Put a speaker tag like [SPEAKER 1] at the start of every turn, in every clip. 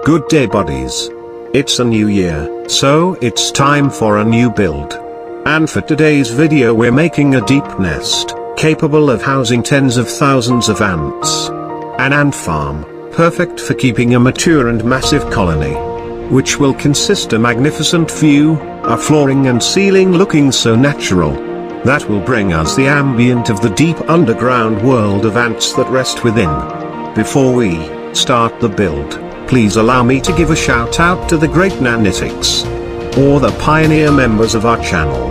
[SPEAKER 1] Good day buddies. It's a new year, so it's time for a new build. And for today's video we're making a deep nest, capable of housing tens of thousands of ants. An ant farm, perfect for keeping a mature and massive colony. Which will consist a magnificent view, a flooring and ceiling looking so natural. That will bring us the ambient of the deep underground world of ants that rest within. Before we start the build, please allow me to give a shout out to the great Nanitics, or the pioneer members of our channel.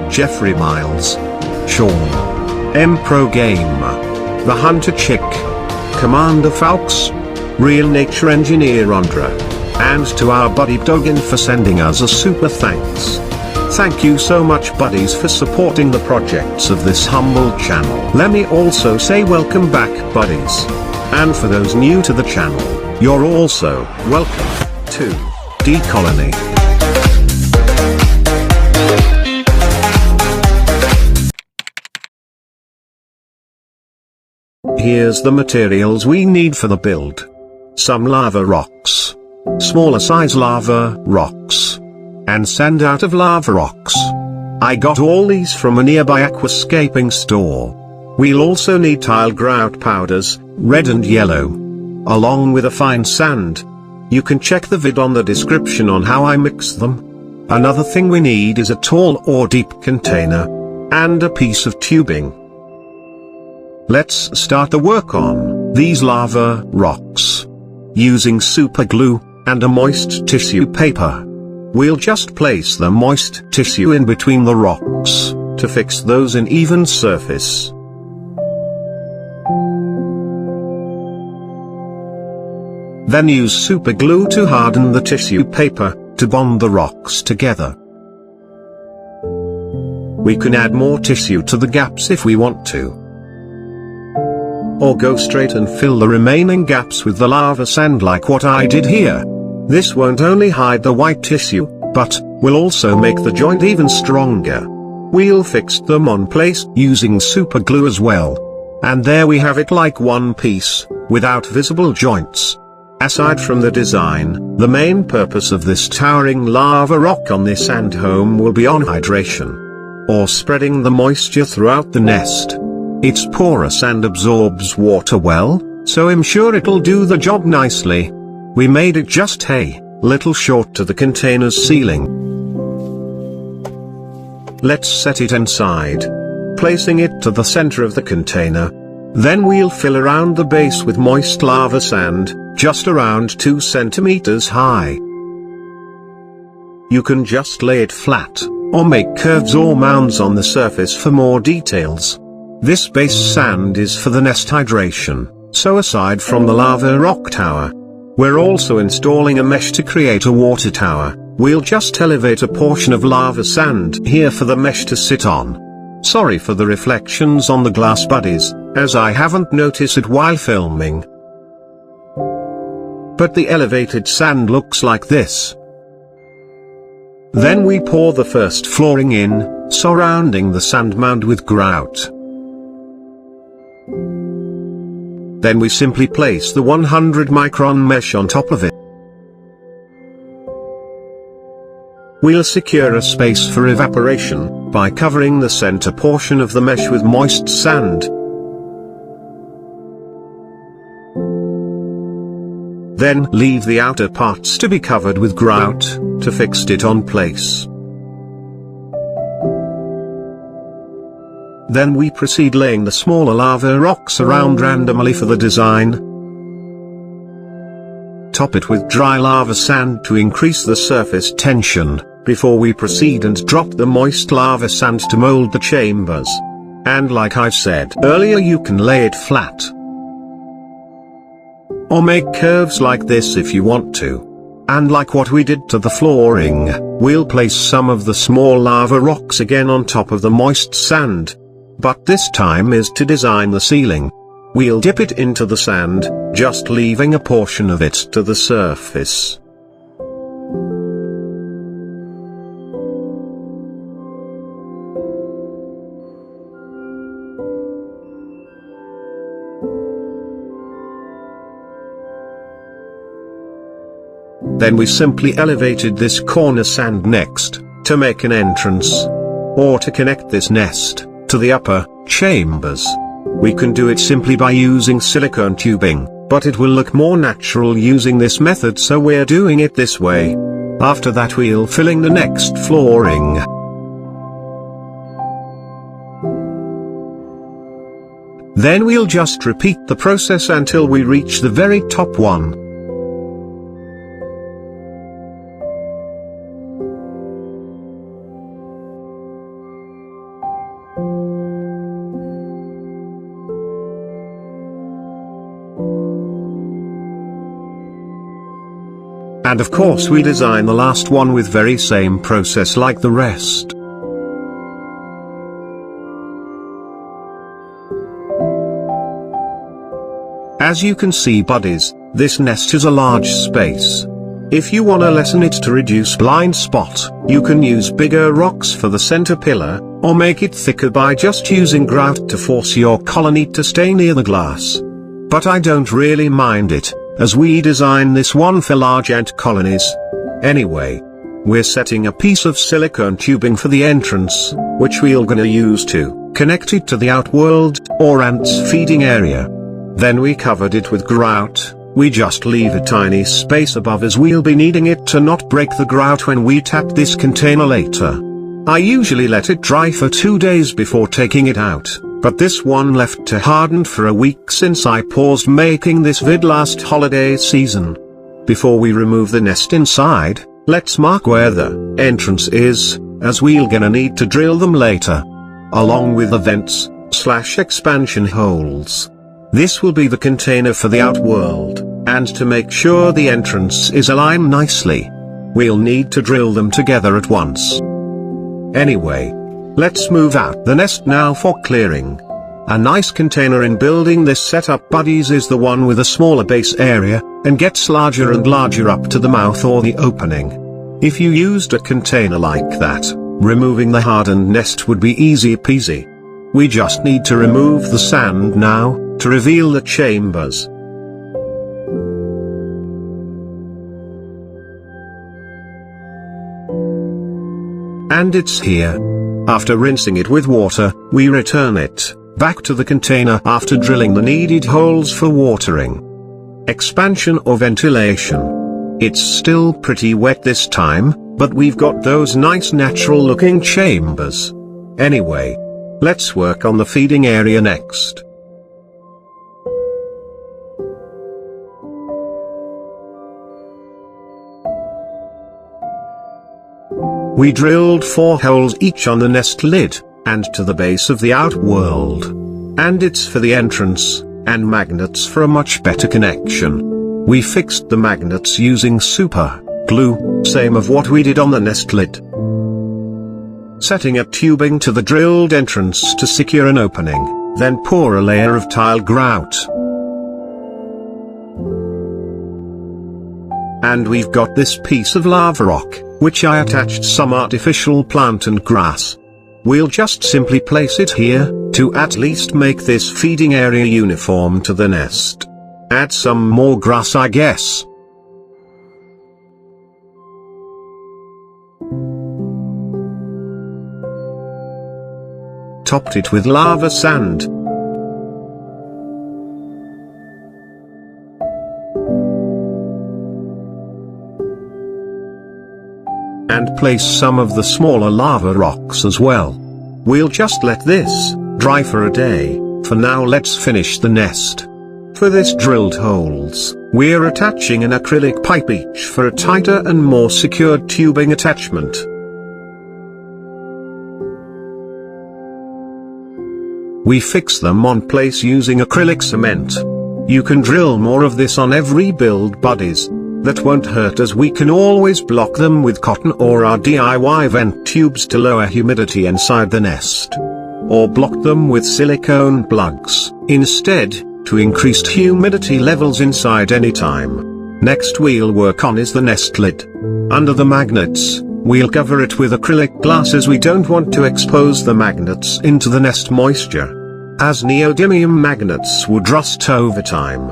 [SPEAKER 1] Jeffrey Miles, Sean, M Pro Gamer, The Hunter Chick, Commander Falks, Real Nature Engineer Andra, and to our buddy Doggin for sending us a super thanks. Thank you so much buddies for supporting the projects of this humble channel. Let me also say welcome back buddies. And for those new to the channel, you're also welcome to D-Colony. Here's the materials we need for the build. Some lava rocks, smaller size lava rocks, and sand out of lava rocks. I got all these from a nearby aquascaping store. We'll also need tile grout powders, red and yellow, along with a fine sand. You can check the vid on the description on how I mix them. Another thing we need is a tall or deep container, and a piece of tubing. Let's start the work on these lava rocks. Using super glue, and a moist tissue paper. We'll just place the moist tissue in between the rocks, to fix those in even surface. Then use super glue to harden the tissue paper, to bond the rocks together. We can add more tissue to the gaps if we want to. Or go straight and fill the remaining gaps with the lava sand like what I did here. This won't only hide the white tissue, but will also make the joint even stronger. We'll fix them on place using super glue as well. And there we have it like one piece, without visible joints. Aside from the design, the main purpose of this towering lava rock on this ant home will be on hydration, or spreading the moisture throughout the nest. It's porous and absorbs water well, so I'm sure it'll do the job nicely. We made it just a little short to the container's ceiling. Let's set it inside, placing it to the center of the container. Then we'll fill around the base with moist lava sand, just around 2 centimeters high. You can just lay it flat, or make curves or mounds on the surface for more details. This base sand is for the nest hydration, so aside from the lava rock tower, we're also installing a mesh to create a water tower. We'll just elevate a portion of lava sand here for the mesh to sit on. Sorry for the reflections on the glass buddies, as I haven't noticed it while filming. But the elevated sand looks like this. Then we pour the first flooring in, surrounding the sand mound with grout. Then we simply place the 100 micron mesh on top of it. We'll secure a space for evaporation, by covering the center portion of the mesh with moist sand. Then leave the outer parts to be covered with grout, to fix it on place. Then we proceed laying the smaller lava rocks around randomly for the design. Top it with dry lava sand to increase the surface tension, before we proceed and drop the moist lava sand to mold the chambers. And like I said earlier, you can lay it flat, or make curves like this if you want to. And like what we did to the flooring, we'll place some of the small lava rocks again on top of the moist sand. But this time is to design the ceiling. We'll dip it into the sand, just leaving a portion of it to the surface. Then we simply elevated this corner sand next, to make an entrance, or to connect this nest to the upper chambers. We can do it simply by using silicone tubing, but it will look more natural using this method, so we're doing it this way. After that we'll filling the next flooring. Then we'll just repeat the process until we reach the very top one. And of course we design the last one with very same process like the rest. As you can see buddies, this nest is a large space. If you wanna lessen it to reduce blind spot, you can use bigger rocks for the center pillar, or make it thicker by just using grout to force your colony to stay near the glass. But I don't really mind it, as we design this one for large ant colonies. Anyway, we're setting a piece of silicone tubing for the entrance, which we're gonna use to connect it to the Outworld, or ants feeding area. Then we covered it with grout. We just leave a tiny space above as we'll be needing it to not break the grout when we tap this container later. I usually let it dry for 2 days before taking it out, but this one left to harden for a week since I paused making this vid last holiday season. Before we remove the nest inside, let's mark where the entrance is, as we'll gonna need to drill them later, along with the vents/expansion holes. This will be the container for the Outworld, and to make sure the entrance is aligned nicely, we'll need to drill them together at once. Anyway, let's move out the nest now for clearing. A nice container in building this setup buddies is the one with a smaller base area, and gets larger and larger up to the mouth or the opening. If you used a container like that, removing the hardened nest would be easy peasy. We just need to remove the sand now, to reveal the chambers. And it's here. After rinsing it with water, we return it back to the container after drilling the needed holes for watering. Expansion or ventilation. It's still pretty wet this time, but we've got those nice natural looking chambers. Anyway, let's work on the feeding area next. We drilled 4 holes each on the nest lid, and to the base of the Outworld. And it's for the entrance, and magnets for a much better connection. We fixed the magnets using super glue, same of what we did on the nest lid. Setting a tubing to the drilled entrance to secure an opening, then pour a layer of tile grout. And we've got this piece of lava rock, which I attached some artificial plant and grass. We'll just simply place it here, to at least make this feeding area uniform to the nest. Add some more grass I guess. Topped it with lava sand. And place some of the smaller lava rocks as well. We'll just let this dry for a day. For now let's finish the nest. For this drilled holes, we're attaching an acrylic pipe each for a tighter and more secured tubing attachment. We fix them on place using acrylic cement. You can drill more of this on every build buddies. That won't hurt as we can always block them with cotton or our DIY vent tubes to lower humidity inside the nest. Or block them with silicone plugs, instead, to increase humidity levels inside anytime. Next we'll work on is the nest lid. Under the magnets, we'll cover it with acrylic glass as we don't want to expose the magnets into the nest moisture, as neodymium magnets would rust over time.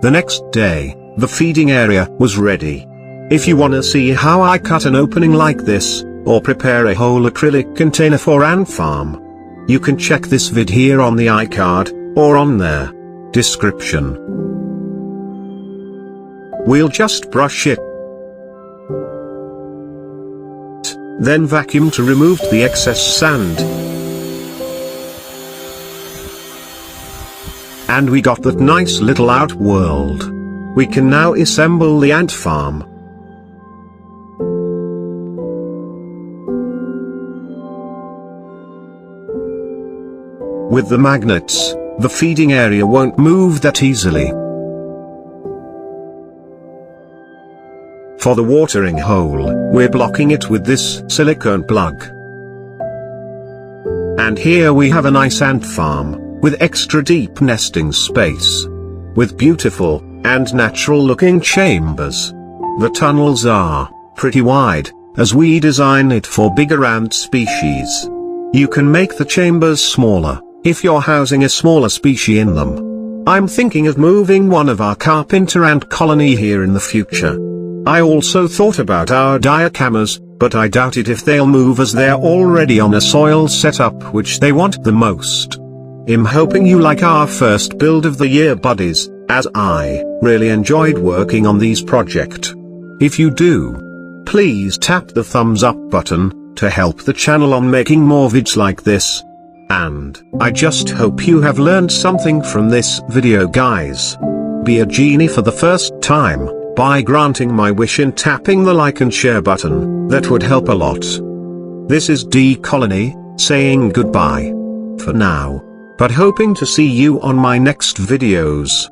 [SPEAKER 1] The next day, the feeding area was ready. If you wanna see how I cut an opening like this, or prepare a whole acrylic container for ant farm, you can check this vid here on the iCard, or on their description. We'll just brush it, then vacuum to remove the excess sand. And we got that nice little Outworld. We can now assemble the ant farm. With the magnets, the feeding area won't move that easily. For the watering hole, we're blocking it with this silicone plug. And here we have a nice ant farm, with extra deep nesting space. With beautiful, and natural looking chambers. The tunnels are pretty wide, as we design it for bigger ant species. You can make the chambers smaller, if you're housing a smaller species in them. I'm thinking of moving one of our carpenter ant colony here in the future. I also thought about our diacamas, but I doubt it if they'll move as they're already on a soil setup which they want the most. I'm hoping you like our first build of the year, buddies, as I really enjoyed working on these project. If you do, please tap the thumbs up button to help the channel on making more vids like this. And I just hope you have learned something from this video, guys. Be a genie for the first time by granting my wish in tapping the like and share button. That would help a lot. This is D Colony saying goodbye for now, but hoping to see you on my next videos.